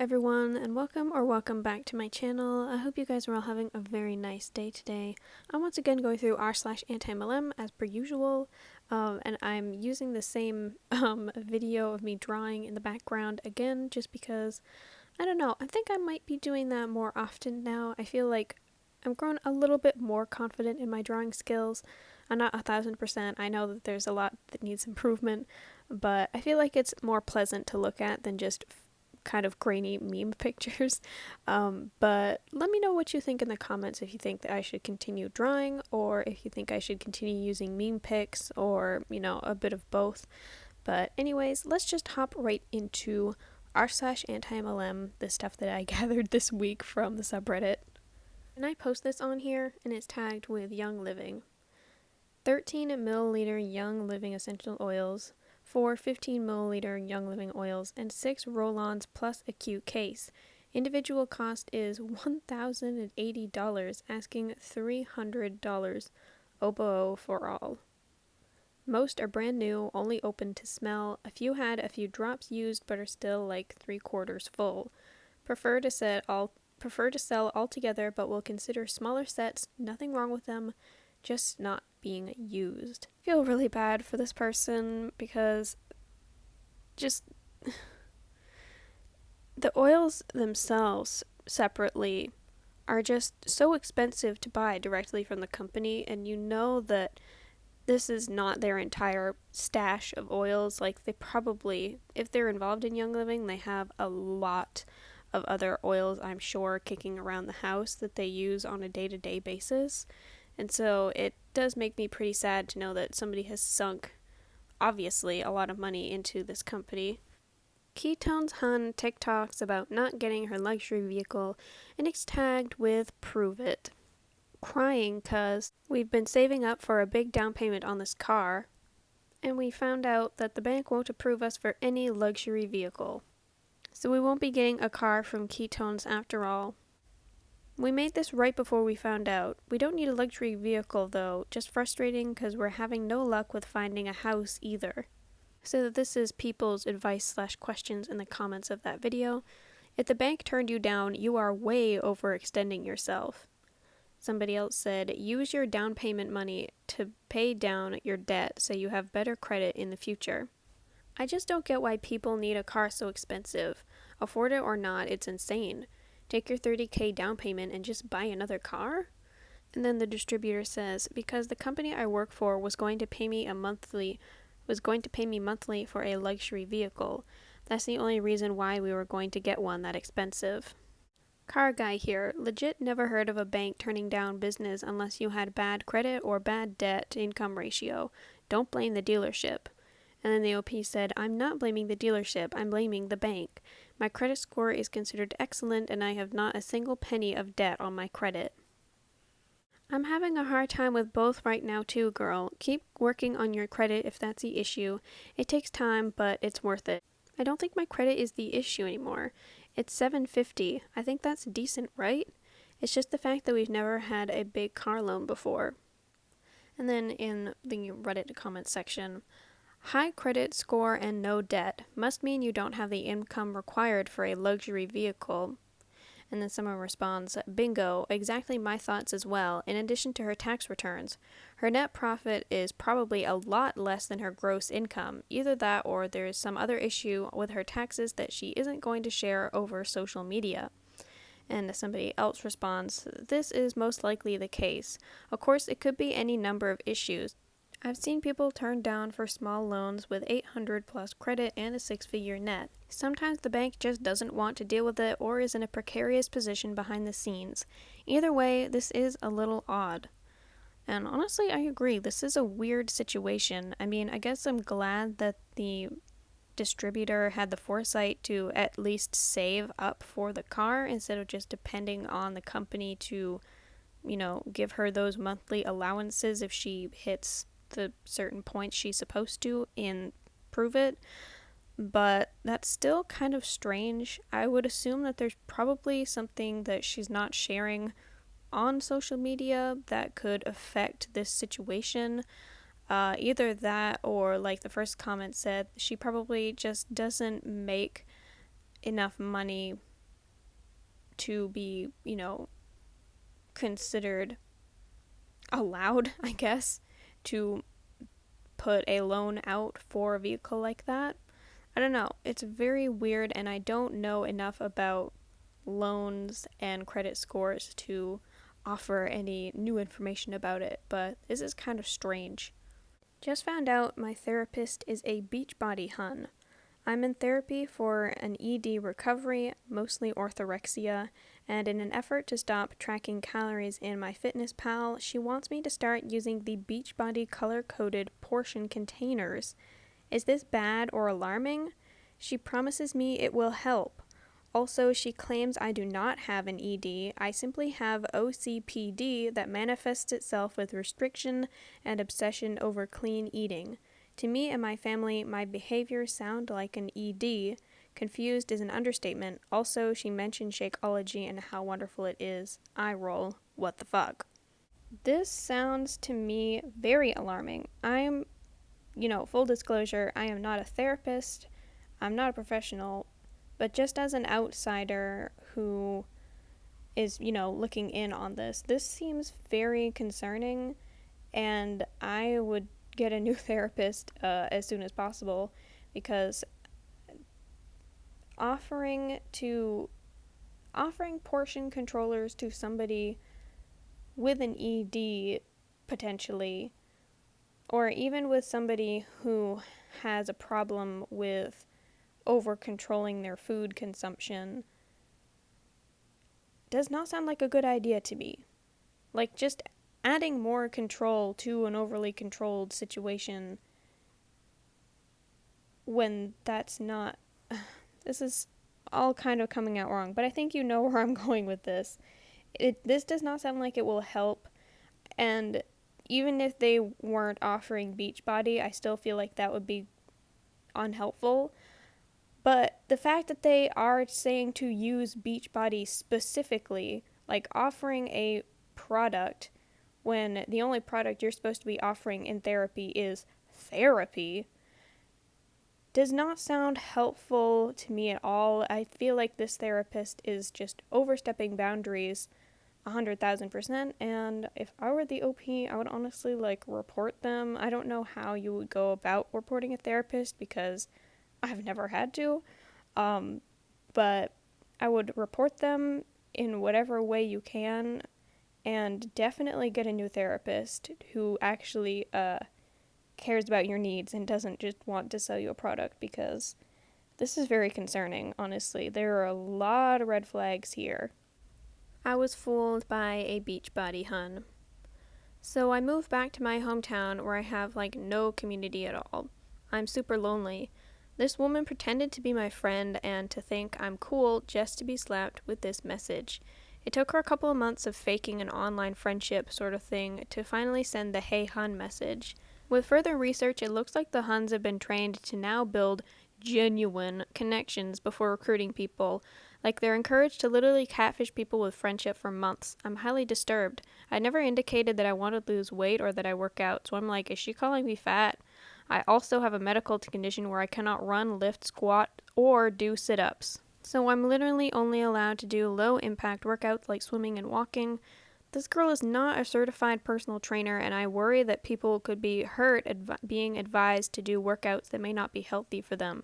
everyone, and welcome back to my channel. I hope you guys are all having a very nice day today. I'm once again going through r/antiMLM as per usual, and I'm using the same video of me drawing in the background again just because, I don't know, I think I might be doing that more often now. I feel like I'm grown a little bit more confident in my drawing skills. I'm not 1000%. I know that there's a lot that needs improvement, but I feel like it's more pleasant to look at than just kind of grainy meme pictures. But let me know what you think in the comments, if you think that I should continue drawing, or if you think I should continue using meme pics, or, you know, a bit of both. But anyways, let's just hop right into r/antiMLM, the stuff that I gathered this week from the subreddit. And I post this on here, and it's tagged with Young Living. 13 milliliter Young Living essential oils, 4 15ml Young Living oils, and 6 roll-ons plus a cute case. Individual cost is $1,080, asking $300 OBO for all. Most are brand new, only open to smell. A few had a few drops used but are still like 3/4 full. Prefer to sell all together, but will consider smaller sets. Nothing wrong with them, just not being used. I feel really bad for this person because just the oils themselves separately are just so expensive to buy directly from the company, and you know that this is not their entire stash of oils. Like, they probably, if they're involved in Young Living, they have a lot of other oils, I'm sure, kicking around the house that they use on a day-to-day basis. And so it does make me pretty sad to know that somebody has sunk, obviously, a lot of money into this company. Ketone's Hun TikToks about not getting her luxury vehicle, and it's tagged with "prove it." Crying cause we've been saving up for a big down payment on this car, and we found out that the bank won't approve us for any luxury vehicle. So we won't be getting a car from Ketones after all. We made this right before we found out. We don't need a luxury vehicle though, just frustrating because we're having no luck with finding a house either. So this is people's advice/questions in the comments of that video. If the bank turned you down, you are way overextending yourself. Somebody else said, use your down payment money to pay down your debt so you have better credit in the future. I just don't get why people need a car so expensive. Afford it or not, it's insane. Take your $30,000 down payment and just buy another car? And then the distributor says, because the company I work for was going to pay me monthly for a luxury vehicle. That's the only reason why we were going to get one that expensive. Car guy here, legit never heard of a bank turning down business unless you had bad credit or bad debt to income ratio. Don't blame the dealership. And then the OP said, I'm not blaming the dealership, I'm blaming the bank. My credit score is considered excellent and I have not a single penny of debt on my credit. I'm having a hard time with both right now too, girl. Keep working on your credit if that's the issue. It takes time, but it's worth it. I don't think my credit is the issue anymore. It's 750. I think that's decent, right? It's just the fact that we've never had a big car loan before. And then in the Reddit comment section, high credit score and no debt must mean you don't have the income required for a luxury vehicle. And then someone responds, bingo, exactly my thoughts as well, in addition to her tax returns. Her net profit is probably a lot less than her gross income. Either that or there's some other issue with her taxes that she isn't going to share over social media. And somebody else responds, this is most likely the case. Of course, it could be any number of issues. I've seen people turned down for small loans with 800 plus credit and a 6-figure net. Sometimes the bank just doesn't want to deal with it or is in a precarious position behind the scenes. Either way, this is a little odd. And honestly, I agree. This is a weird situation. I mean, I guess I'm glad that the distributor had the foresight to at least save up for the car instead of just depending on the company to, you know, give her those monthly allowances if she hits the certain points she's supposed to in prove it. But that's still kind of strange. I would assume that there's probably something that she's not sharing on social media that could affect this situation. Either that or, like the first comment said, she probably just doesn't make enough money to be, considered allowed, I guess, to put a loan out for a vehicle like that. I don't know. It's very weird, and I don't know enough about loans and credit scores to offer any new information about it, but this is kind of strange. Just found out my therapist is a Beachbody Hun. I'm in therapy for an ED recovery, mostly orthorexia, and in an effort to stop tracking calories in MyFitnessPal, she wants me to start using the Beachbody color-coded portion containers. Is this bad or alarming? She promises me it will help. Also, she claims I do not have an ED, I simply have OCPD that manifests itself with restriction and obsession over clean eating. To me and my family, my behaviors sound like an ED. Confused is an understatement. Also, she mentioned Shakeology and how wonderful it is. I roll. What the fuck? This sounds to me very alarming. I'm, full disclosure, I am not a therapist. I'm not a professional. But just as an outsider who is, looking in on this seems very concerning, and I would get a new therapist as soon as possible, because offering portion controllers to somebody with an ED potentially, or even with somebody who has a problem with over controlling their food consumption, does not sound like a good idea to me. Like, just adding more control to an overly controlled situation when that's not... This is all kind of coming out wrong, but I think you know where I'm going with this. This does not sound like it will help, and even if they weren't offering Beachbody, I still feel like that would be unhelpful. But the fact that they are saying to use Beachbody specifically, like offering a product when the only product you're supposed to be offering in therapy is therapy, does not sound helpful to me at all. I feel like this therapist is just overstepping boundaries 100,000%, and if I were the OP, I would honestly, report them. I don't know how you would go about reporting a therapist, because I've never had to, but I would report them in whatever way you can, and definitely get a new therapist who actually cares about your needs and doesn't just want to sell you a product, because this is very concerning, honestly. There are a lot of red flags here. I was fooled by a Beachbody Hun. So I moved back to my hometown where I have no community at all. I'm super lonely. This woman pretended to be my friend and to think I'm cool just to be slapped with this message. It took her a couple of months of faking an online friendship sort of thing to finally send the Hey Hun message. With further research, it looks like the Huns have been trained to now build genuine connections before recruiting people. They're encouraged to literally catfish people with friendship for months. I'm highly disturbed. I never indicated that I wanted to lose weight or that I work out, so I'm like, is she calling me fat? I also have a medical condition where I cannot run, lift, squat, or do sit-ups. So I'm literally only allowed to do low-impact workouts like swimming and walking. This girl is not a certified personal trainer, and I worry that people could be hurt being advised to do workouts that may not be healthy for them.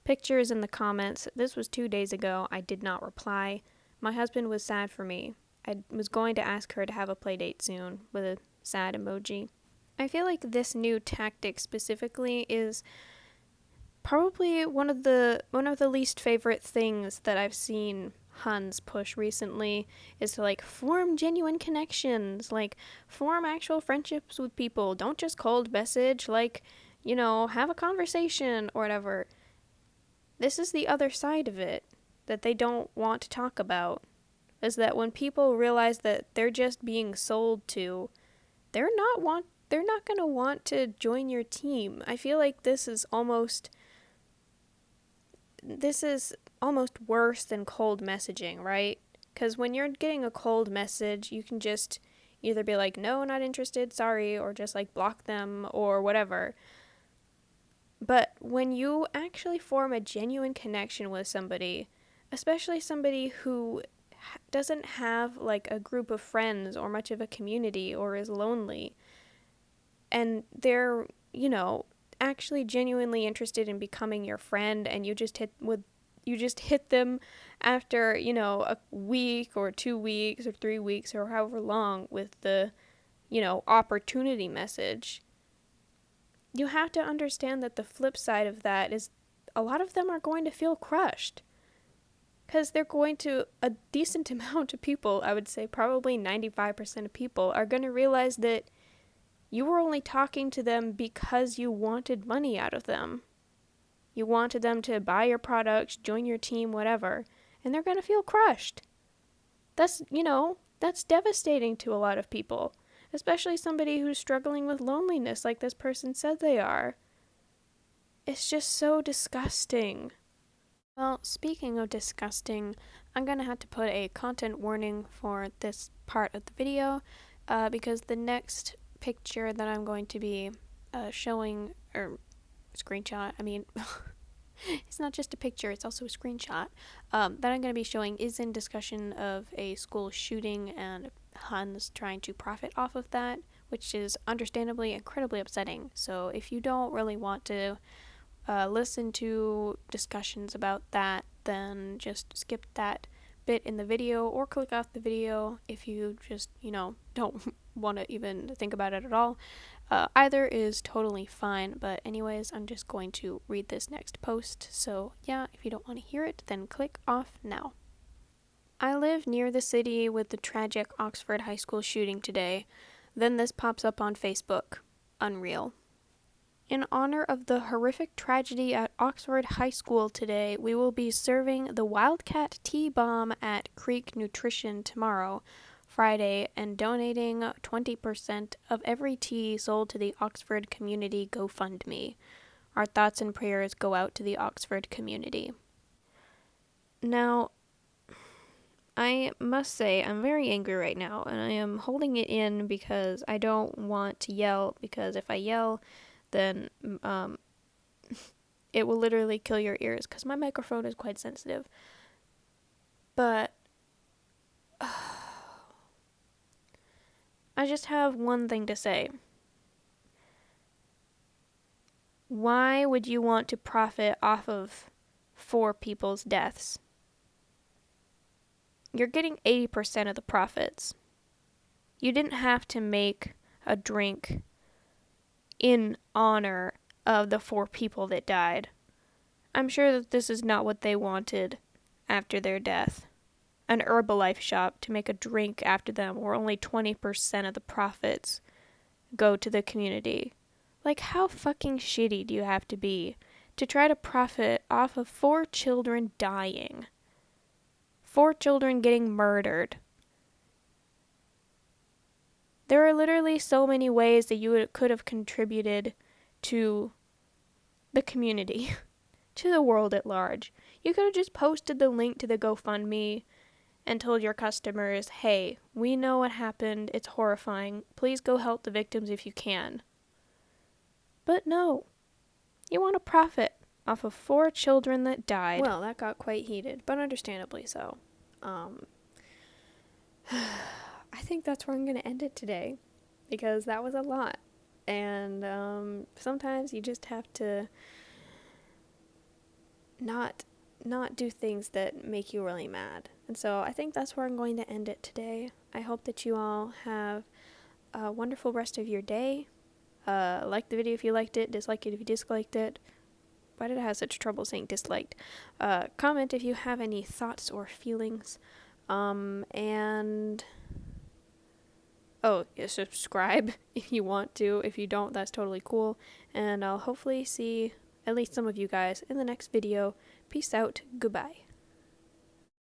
Pictures in the comments. This was 2 days ago. I did not reply. My husband was sad for me. I was going to ask her to have a play date soon, with a sad emoji. I feel like this new tactic specifically is probably one of the least favorite things that I've seen Huns push recently, is to form genuine connections, form actual friendships with people. Don't just cold message, have a conversation or whatever. This is the other side of it that they don't want to talk about, is that when people realize that they're just being sold to, they're not going to want to join your team. I feel like this is almost worse than cold messaging, right? Because when you're getting a cold message, you can just either be like, no, not interested, sorry, or just block them or whatever. But when you actually form a genuine connection with somebody, especially somebody who doesn't have like a group of friends or much of a community or is lonely, and they're, actually genuinely interested in becoming your friend, and you just hit them after, a week or 2 weeks or 3 weeks or however long with the, opportunity message, you have to understand that the flip side of that is a lot of them are going to feel crushed. Because a decent amount of people, I would say probably 95% of people, are going to realize that you were only talking to them because you wanted money out of them. You wanted them to buy your products, join your team, whatever, and they're going to feel crushed. That's devastating to a lot of people, especially somebody who's struggling with loneliness like this person said they are. It's just so disgusting. Well, speaking of disgusting, I'm going to have to put a content warning for this part of the video because the next picture that I'm going to be showing, or screenshot, it's not just a picture, it's also a screenshot, that I'm going to be showing is in discussion of a school shooting and Huns trying to profit off of that, which is understandably incredibly upsetting. So if you don't really want to listen to discussions about that, then just skip that bit in the video or click off the video if you just, don't want to even think about it at all. Either is totally fine, but anyways, I'm just going to read this next post. So yeah, if you don't want to hear it, then click off now. I live near the city with the tragic Oxford High School shooting today. Then this pops up on Facebook. Unreal. In honor of the horrific tragedy at Oxford High School today, we will be serving the Wildcat Tea Bomb at Creek Nutrition tomorrow, Friday, and donating 20% of every tea sold to the Oxford Community GoFundMe. Our thoughts and prayers go out to the Oxford community. Now, I must say I'm very angry right now, and I am holding it in because I don't want to yell, because if I yell, then it will literally kill your ears because my microphone is quite sensitive. But I just have one thing to say. Why would you want to profit off of 4 people's deaths? You're getting 80% of the profits. You didn't have to make a drink in honor of the 4 people that died. I'm sure that this is not what they wanted after their death. An Herbalife shop to make a drink after them where only 20% of the profits go to the community. Like, how fucking shitty do you have to be to try to profit off of 4 children dying? 4 children getting murdered. There are literally so many ways that you could have contributed to the community, to the world at large. You could have just posted the link to the GoFundMe and told your customers, hey, we know what happened, it's horrifying, please go help the victims if you can. But no, you want to profit off of 4 children that died. Well, that got quite heated, but understandably so. I think that's where I'm going to end it today, because that was a lot. And sometimes you just have to not do things that make you really mad. And so I think that's where I'm going to end it today. I hope that you all have a wonderful rest of your day. Like the video if you liked it, dislike it if you disliked it. Why did I have such trouble saying disliked? Comment if you have any thoughts or feelings. And subscribe if you want to. If you don't, that's totally cool. And I'll hopefully see at least some of you guys in the next video. Peace out. Goodbye.